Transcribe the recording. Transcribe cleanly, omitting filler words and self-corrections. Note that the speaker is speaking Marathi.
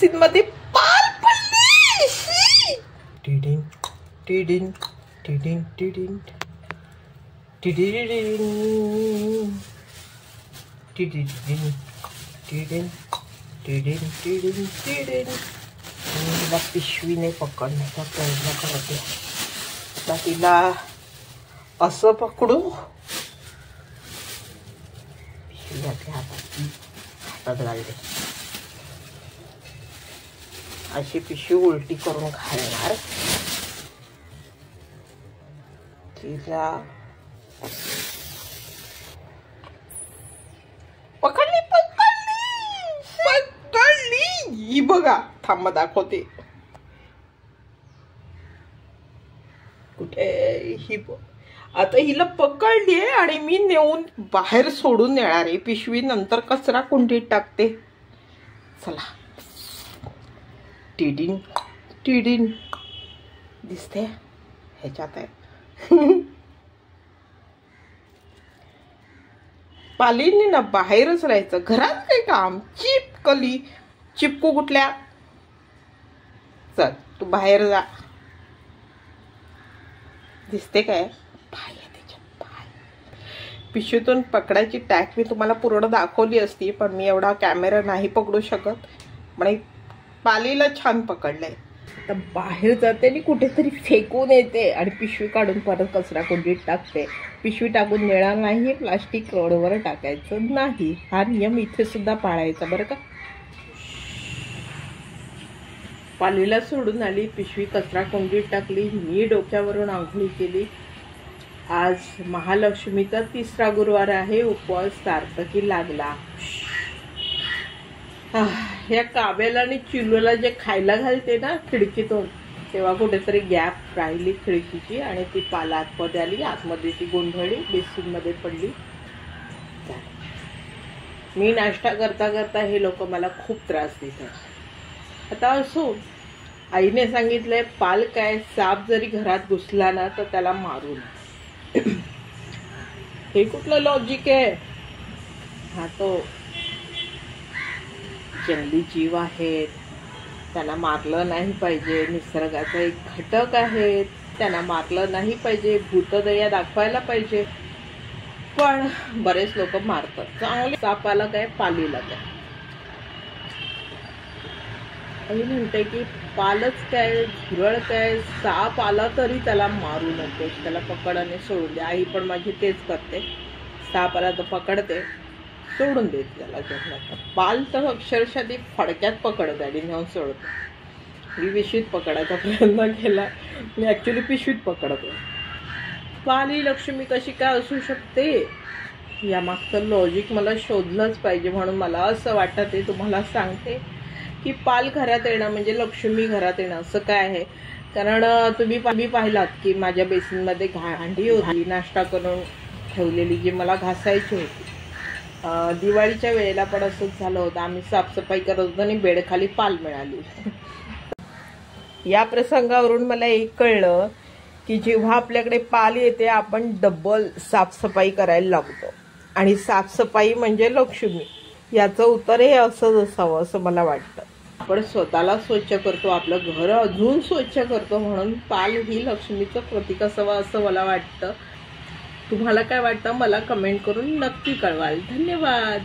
बेसिन मध्ये पाल पडली। टिडिन टिडिन टिडिन टिडिन टिडिन टिडिन टिडिन टिडिन टिडिन टिडिन। तिला पिशवीने पकडण्याचा प्रयत्न करते। तिला असं पकडू, हातात घालते, अशी पिशवी उलटी करून घालणार तिला। पकडली पकडली पकडली, ही बघा, थांबा दाखवते कुठे ही। आता हिला पकडलीये आणि मी नेऊन बाहेर सोडून येणार आहे पिशवी, नंतर कचरा कुंडीत टाकते। चला, टिडिन टिडिन दिसते ह्याच्यात आहे। पालीने ना बाहेरच राहायचं, घरात काय काम, चिपकली चिपकू कुठल्या, चल तू बाहेर जा। दिसते काय पाय आहे त्याच्यात, पाय। पिशवीतून पकडायची टॅक मी तुम्हाला पूर्ण दाखवली असती, पण मी एवढा कॅमेरा नाही पकडू शकत, पण पालीला छान पकडलंय। आता बाहेर जाते आणि कुठेतरी फेकून येते आणि पिशवी काढून परत कचरा कुंडीत टाकते। पिशवी टाकून देणार नाही, प्लास्टिक रोडवर टाकायचं नाही, हा नियम इथे सुद्धा पाळायचा बरं का। पालीला सोडून आली, पिशवी कचरा कुंडीत टाकली, मी डोक्यावरून आंघोळी केली। आज महालक्ष्मीचा 3रा गुरुवार आहे, उपवास सार्थकी लागला। या काव्याला आणि चिलूला जे खायला घालते ना खिडकीतून, तेव्हा कुठेतरी गॅप राहिली खिडकीची आणि ती पाल आतमध्ये आली, आतमध्ये ती गोंधळली, बेसिन मध्ये पडली। मी नाश्ता करता करता हे लोक मला खूप त्रास देतात। आता असो, आईने सांगितलंय पाल काय, साप जरी घरात घुसला ना तर त्याला मारू नये। हे कुठलं लॉजिक आहे? हा तो जंगली जीव आहेत, त्यांना मारलं नाही पाहिजे, निसर्गाचा एक घटक आहे, त्यांना मारलं नाही पाहिजे, भूतदया दाखवायला पाहिजे, पण बरेच लोक मारतात। चांगले सापाला काय, पालीला काय। आई म्हणते की पालच काय, झुरळ काय, साप आला तरी त्याला मारू नकोस, त्याला पकडणे सोडून दे। आई पण माझी तेच करते, साप आला तर पकडते, सोडून देते त्याला जंगलात। पाल तर अक्षरशः ती फडक्यात पकडते आणि नेऊन सोडते। मी पिशवीत पकडायचा प्रयत्न केला, मी ऍक्च्युली पिशवीत पकडते। पाल ही लक्ष्मी कशी काय असू शकते, यामागचं लॉजिक मला शोधलंच पाहिजे, म्हणून मला असं वाटतं ते तुम्हाला सांगते की पाल घरात येणं म्हणजे लक्ष्मी घरात येणं असं काय आहे। कारण तुम्ही पाहिलात की माझ्या बेसिनमध्ये भांडी होती नाश्ता करून ठेवलेली, जी मला घासायची होती। दिवाळीच्या वेळेला पण असंच झालं होतं, आम्ही साफसफाई करत होतो आणि बेडखाली पाल मिळाली। या प्रसंगावरून मला एक कळलं की जेव्हा आपल्याकडे पाल येते आपण डबल साफसफाई करायला लागतो, आणि साफसफाई म्हणजे लक्ष्मी, याचं उत्तर हे असंच असावं असं मला वाटतं। आपण स्वतःला स्वच्छ करतो, आपलं घर अजून स्वच्छ करतो, म्हणून पाल ही लक्ष्मीचं प्रतीक असावं असं मला वाटतं। तुम्हाला काय वाटतं मला कमेंट करून नक्की कळवाल। धन्यवाद।